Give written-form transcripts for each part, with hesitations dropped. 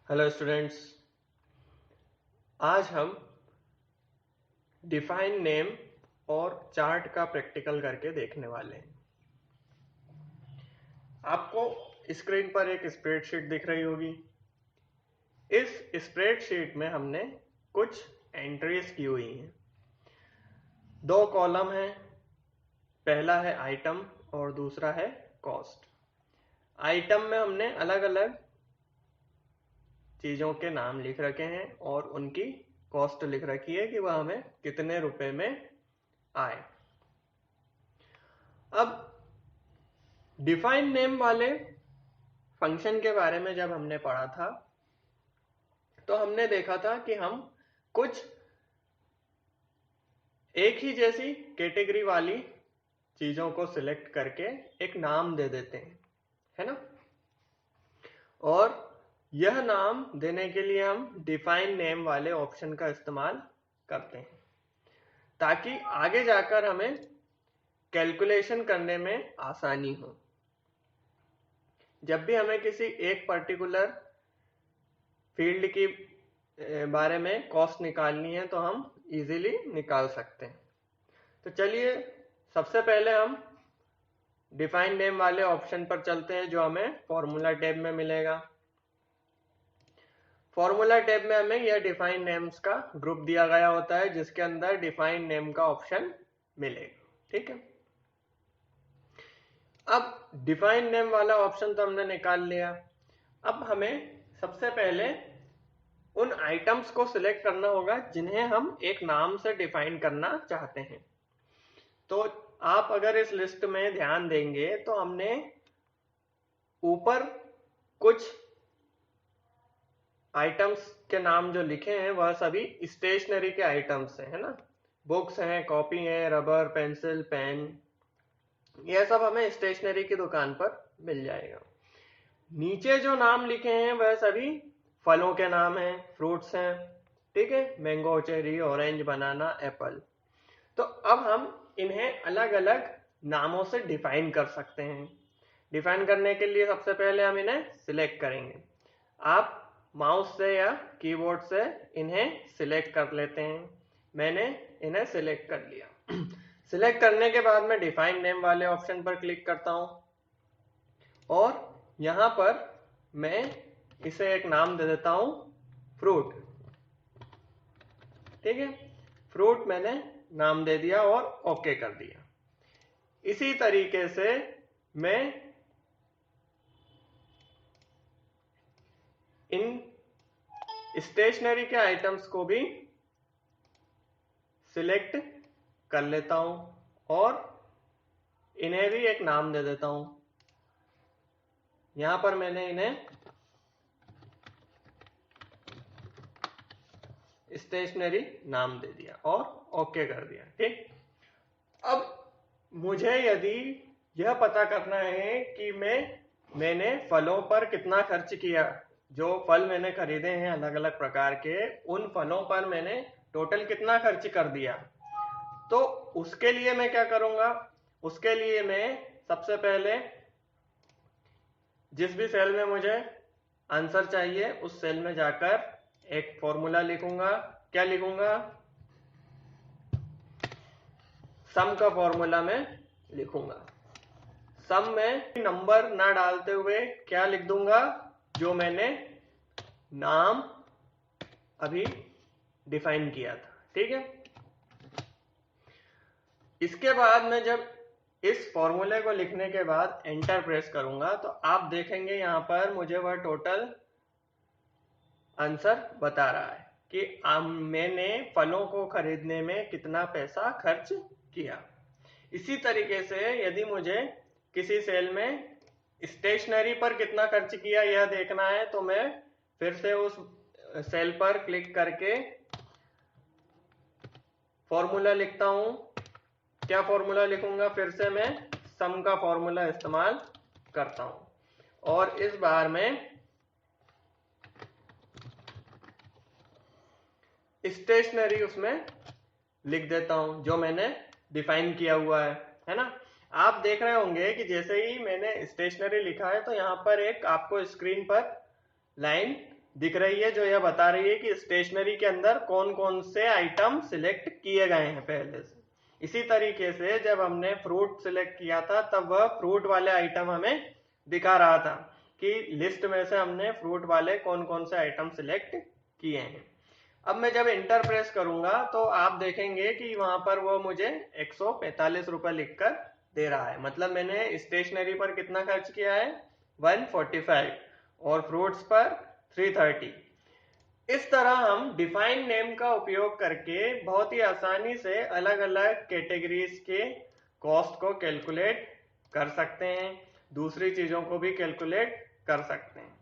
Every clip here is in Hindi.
हेलो स्टूडेंट्स, आज हम डिफाइन नेम और चार्ट का प्रैक्टिकल करके देखने वाले हैं। आपको स्क्रीन पर एक स्प्रेडशीट दिख रही होगी। इस स्प्रेडशीट में हमने कुछ एंट्रीज की हुई हैं। दो कॉलम हैं, पहला है आइटम और दूसरा है कॉस्ट। आइटम में हमने अलग अलग चीज़ों के नाम लिख रखे हैं और उनकी कॉस्ट लिख रखी है कि वह हमें कितने रुपए में आए। अब डिफाइन नेम वाले फंक्शन के बारे में जब हमने पढ़ा था तो हमने देखा था कि हम कुछ एक ही जैसी कैटेगरी वाली चीजों को सिलेक्ट करके एक नाम दे देते हैं, है ना। और यह नाम देने के लिए हम डिफाइन नेम वाले ऑप्शन का इस्तेमाल करते हैं ताकि आगे जाकर हमें कैलकुलेशन करने में आसानी हो। जब भी हमें किसी एक पर्टिकुलर फील्ड की बारे में कॉस्ट निकालनी है तो हम इजीली निकाल सकते हैं। तो चलिए सबसे पहले हम डिफाइन नेम वाले ऑप्शन पर चलते हैं जो हमें फॉर्मूला टैब में मिलेगा। फॉर्मूला टैब में हमें यह डिफाइन नेम्स का ग्रुप दिया गया होता है जिसके अंदर डिफाइन नेम का ऑप्शन मिलेगा। ठीक है, अब डिफाइन नेम वाला ऑप्शन तो हमने निकाल लिया। अब हमें सबसे पहले उन आइटम्स को सिलेक्ट करना होगा जिन्हें हम एक नाम से डिफाइन करना चाहते हैं। तो आप अगर इस लिस्ट में ध्यान देंगे तो हमने ऊपर कुछ आइटम्स के नाम जो लिखे हैं वह सभी स्टेशनरी के आइटम्स हैं, है ना। बुक्स हैं, कॉपी हैं, रबर, पेंसिल, पेन, यह सब हमें स्टेशनरी की दुकान पर मिल जाएगा। नीचे जो नाम लिखे हैं वह सभी फलों के नाम हैं, फ्रूट्स हैं। ठीक है, मैंगो, चेरी, ऑरेंज, बनाना, एप्पल। तो अब हम इन्हें अलग अलग नामों से डिफाइन कर सकते हैं। डिफाइन करने के लिए सबसे पहले हम इन्हें सिलेक्ट करेंगे। आप माउस से या कीबोर्ड से इन्हें सिलेक्ट कर लेते हैं। मैंने इन्हें सिलेक्ट कर लिया। सिलेक्ट करने के बाद मैं डिफाइन नेम वाले ऑप्शन पर क्लिक करता हूं और यहां पर मैं इसे एक नाम दे देता हूं, फ्रूट। ठीक है, फ्रूट मैंने नाम दे दिया और ओके कर दिया। इसी तरीके से मैं इन स्टेशनरी के आइटम्स को भी सिलेक्ट कर लेता हूं और इन्हें भी एक नाम दे देता हूं। यहां पर मैंने इन्हें स्टेशनरी नाम दे दिया और ओके कर दिया। ठीक, अब मुझे यदि यह पता करना है कि मैंने फलों पर कितना खर्च किया, जो फल मैंने खरीदे हैं अलग अलग प्रकार के, उन फलों पर मैंने टोटल कितना खर्च कर दिया, तो उसके लिए मैं क्या करूंगा। उसके लिए मैं सबसे पहले जिस भी सेल में मुझे आंसर चाहिए उस सेल में जाकर एक फॉर्मूला लिखूंगा। क्या लिखूंगा? सम का फॉर्मूला मैं लिखूंगा। सम में नंबर ना डालते हुए क्या लिख दूंगा, जो मैंने नाम अभी डिफाइन किया था। ठीक है, इसके बाद मैं जब इस फॉर्मूले को लिखने के बाद एंटर प्रेस करूंगा तो आप देखेंगे यहां पर मुझे वह टोटल आंसर बता रहा है कि मैंने फलों को खरीदने में कितना पैसा खर्च किया। इसी तरीके से यदि मुझे किसी सेल में स्टेशनरी पर कितना खर्च किया यह देखना है तो मैं फिर से उस सेल पर क्लिक करके फॉर्मूला लिखता हूं। क्या फॉर्मूला लिखूंगा? फिर से मैं सम का फॉर्मूला इस्तेमाल करता हूं और इस बार में स्टेशनरी उसमें लिख देता हूं जो मैंने डिफाइन किया हुआ है ना। आप देख रहे होंगे कि जैसे ही मैंने स्टेशनरी लिखा है तो यहाँ पर एक आपको स्क्रीन पर लाइन दिख रही है, जो यह बता रही है कि स्टेशनरी के अंदर कौन कौन से आइटम सिलेक्ट किए गए हैं पहले से। इसी तरीके से जब हमने फ्रूट सिलेक्ट किया था तब वह फ्रूट वाले आइटम हमें दिखा रहा था कि लिस्ट में से हमने फ्रूट वाले कौन कौन से आइटम सिलेक्ट किए हैं। अब मैं जब इंटर प्रेस करूंगा तो आप देखेंगे कि वहां पर वो मुझे 145 रुपए लिखकर दे रहा है। मतलब मैंने स्टेशनरी पर कितना खर्च किया है, 145, और फ्रूट्स पर 330। इस तरह हम डिफाइन नेम का उपयोग करके बहुत ही आसानी से अलग अलग कैटेगरीज के कॉस्ट को कैलकुलेट कर सकते हैं, दूसरी चीजों को भी कैलकुलेट कर सकते हैं।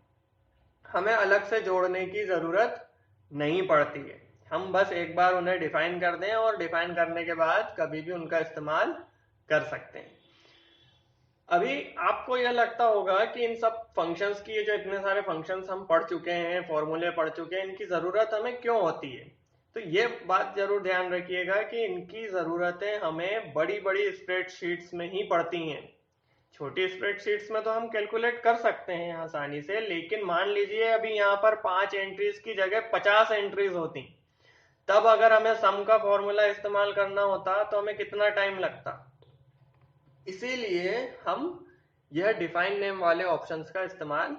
हमें अलग से जोड़ने की जरूरत नहीं पड़ती है, हम बस एक बार उन्हें डिफाइन कर दें और डिफाइन करने के बाद कभी भी उनका इस्तेमाल कर सकते हैं। अभी आपको यह लगता होगा कि इन सब फंक्शंस की, जो इतने सारे फंक्शंस हम पढ़ चुके हैं, फॉर्मूले पढ़ चुके हैं, इनकी जरूरत हमें क्यों होती है। तो ये बात जरूर ध्यान रखिएगा कि इनकी जरूरतें हमें बड़ी बड़ी स्प्रेडशीट्स में ही पड़ती हैं। छोटी स्प्रेडशीट्स में तो हम कैलकुलेट कर सकते हैं आसानी से, लेकिन मान लीजिए अभी यहाँ पर 5 एंट्रीज की जगह 50 एंट्रीज होती, तब अगर हमें सम का फॉर्मूला इस्तेमाल करना होता तो हमें कितना टाइम लगता। इसीलिए हम यह डिफाइन नेम वाले ऑप्शंस का इस्तेमाल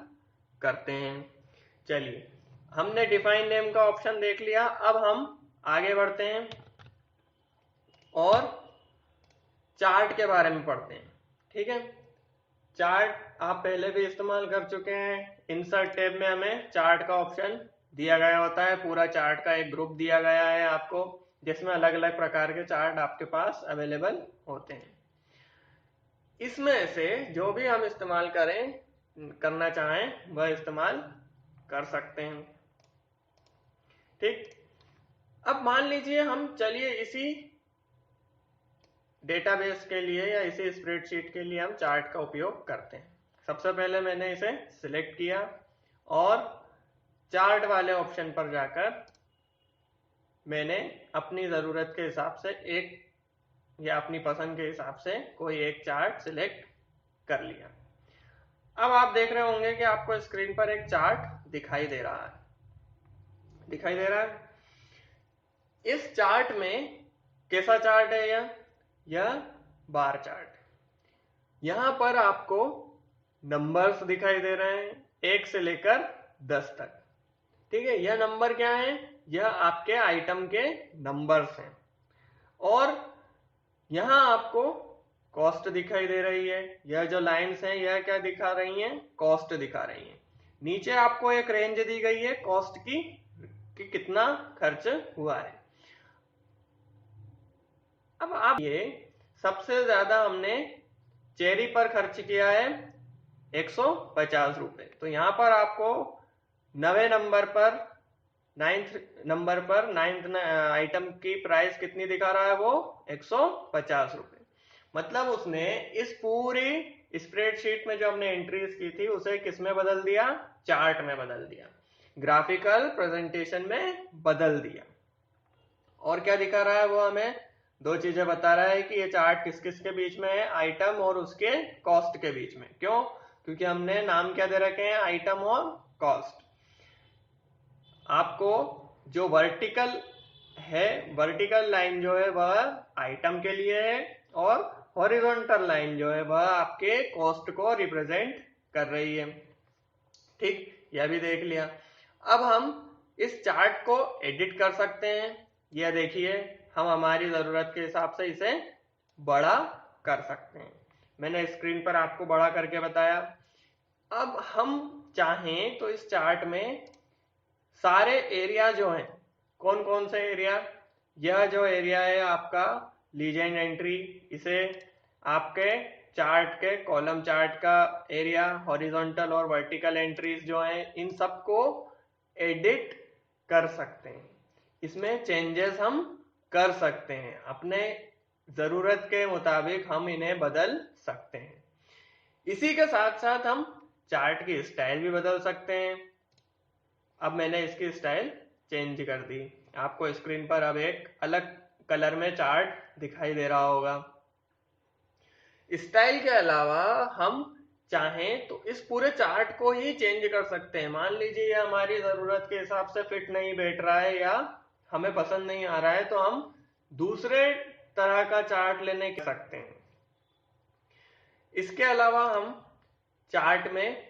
करते हैं। चलिए, हमने डिफाइन नेम का ऑप्शन देख लिया, अब हम आगे बढ़ते हैं और चार्ट के बारे में पढ़ते हैं। ठीक है, चार्ट आप पहले भी इस्तेमाल कर चुके हैं। इंसर्ट टैब में हमें चार्ट का ऑप्शन दिया गया होता है, पूरा चार्ट का एक ग्रुप दिया गया है आपको, जिसमें अलग अलग प्रकार के चार्ट आपके पास अवेलेबल होते हैं। इसमें से जो भी हम इस्तेमाल करना चाहें वह इस्तेमाल कर सकते हैं। ठीक, अब मान लीजिए हम चलिए इसी डेटाबेस के लिए या इसी स्प्रेडशीट के लिए हम चार्ट का उपयोग करते हैं। सबसे पहले मैंने इसे सिलेक्ट किया और चार्ट वाले ऑप्शन पर जाकर मैंने अपनी जरूरत के हिसाब से एक या अपनी पसंद के हिसाब से कोई एक चार्ट सिलेक्ट कर लिया। अब आप देख रहे होंगे कि आपको स्क्रीन पर एक चार्ट दिखाई दे रहा है। इस चार्ट में कैसा चार्ट है यह बार चार्ट। यहां पर आपको नंबर्स दिखाई दे रहे हैं 1 से लेकर 10 तक। ठीक है, यह नंबर क्या है, यह आपके आइटम के नंबर्स हैं। और यहां आपको कॉस्ट दिखाई दे रही है, यह जो लाइंस हैं यह क्या दिखा रही हैं, कॉस्ट दिखा रही हैं। नीचे आपको एक रेंज दी गई है कॉस्ट की कि कितना खर्च हुआ है। अब आप ये सबसे ज्यादा हमने चेरी पर खर्च किया है 150 रुपए। तो यहां पर आपको 9वें नंबर पर 9th आइटम की प्राइस कितनी दिखा रहा है, वो 150 रुपए। मतलब उसने इस पूरी स्प्रेडशीट में जो हमने एंट्रीज की थी उसे किस में बदल दिया, चार्ट में बदल दिया, ग्राफिकल प्रेजेंटेशन में बदल दिया। और क्या दिखा रहा है, वो हमें दो चीजें बता रहा है कि ये चार्ट किस किस के बीच में है, आइटम और उसके कॉस्ट के बीच में। क्यों, क्योंकि हमने नाम क्या दे रखे हैं, आइटम और कॉस्ट। आपको जो वर्टिकल लाइन जो है वह आइटम के लिए है और हॉरिजॉन्टल लाइन जो है वह आपके कॉस्ट को रिप्रेजेंट कर रही है। ठीक, यह भी देख लिया। अब हम इस चार्ट को एडिट कर सकते हैं। यह देखिए, हम हमारी जरूरत के हिसाब से इसे बड़ा कर सकते हैं। मैंने स्क्रीन पर आपको बड़ा करके बताया। अब हम चाहें तो इस चार्ट में सारे एरिया जो हैं, कौन कौन से एरिया, यह जो एरिया है आपका लीजेंड एंट्री, इसे आपके चार्ट के कॉलम चार्ट का एरिया, हॉरिजॉन्टल और वर्टिकल एंट्रीज जो हैं, इन सबको एडिट कर सकते हैं। इसमें चेंजेस हम कर सकते हैं, अपने जरूरत के मुताबिक हम इन्हें बदल सकते हैं। इसी के साथ साथ हम चार्ट की स्टाइल भी बदल सकते हैं। अब मैंने इसकी स्टाइल चेंज कर दी, आपको स्क्रीन पर अब एक अलग कलर में चार्ट दिखाई दे रहा होगा। स्टाइल के अलावा हम चाहें तो इस पूरे चार्ट को ही चेंज कर सकते हैं। मान लीजिए ये हमारी जरूरत के हिसाब से फिट नहीं बैठ रहा है या हमें पसंद नहीं आ रहा है, तो हम दूसरे तरह का चार्ट लेने के सकते हैं। इसके अलावा हम चार्ट में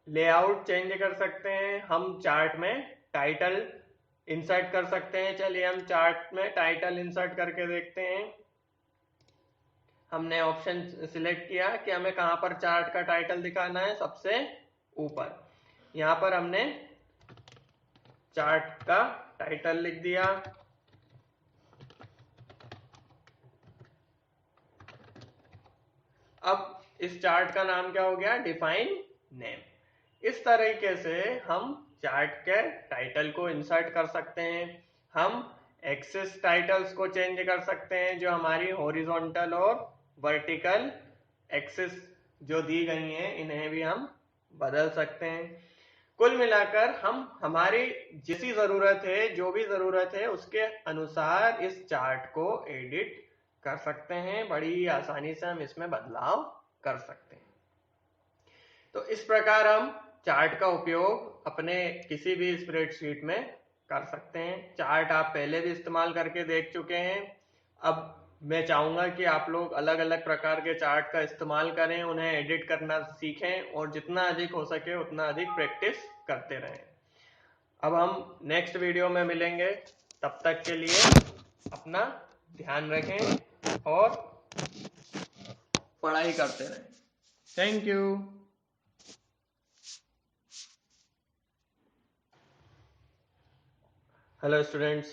लेआउट चेंज कर सकते हैं, हम चार्ट में टाइटल इंसर्ट कर सकते हैं। चलिए हम चार्ट में टाइटल इंसर्ट करके देखते हैं। हमने ऑप्शन सिलेक्ट किया कि हमें कहां पर चार्ट का टाइटल दिखाना है, सबसे ऊपर। यहां पर हमने चार्ट का टाइटल लिख दिया। अब इस चार्ट का नाम क्या हो गया, डिफाइन नेम। इस तरीके से हम चार्ट के टाइटल को इंसर्ट कर सकते हैं। हम एक्सिस टाइटल्स को चेंज कर सकते हैं, जो हमारी हॉरिजॉन्टल और वर्टिकल एक्सिस जो दी गई हैं इन्हें भी हम बदल सकते हैं। कुल मिलाकर हम हमारी जिसी जरूरत है, जो भी जरूरत है, उसके अनुसार इस चार्ट को एडिट कर सकते हैं। बड़ी आसानी से हम इसमें बदलाव कर सकते हैं। तो इस प्रकार हम चार्ट का उपयोग अपने किसी भी स्प्रेडशीट में कर सकते हैं। चार्ट आप पहले भी इस्तेमाल करके देख चुके हैं। अब मैं चाहूंगा कि आप लोग अलग अलग प्रकार के चार्ट का इस्तेमाल करें, उन्हें एडिट करना सीखें और जितना अधिक हो सके उतना अधिक प्रैक्टिस करते रहें। अब हम नेक्स्ट वीडियो में मिलेंगे, तब तक के लिए अपना ध्यान रखें और पढ़ाई करते रहें। Thank you. Hello students,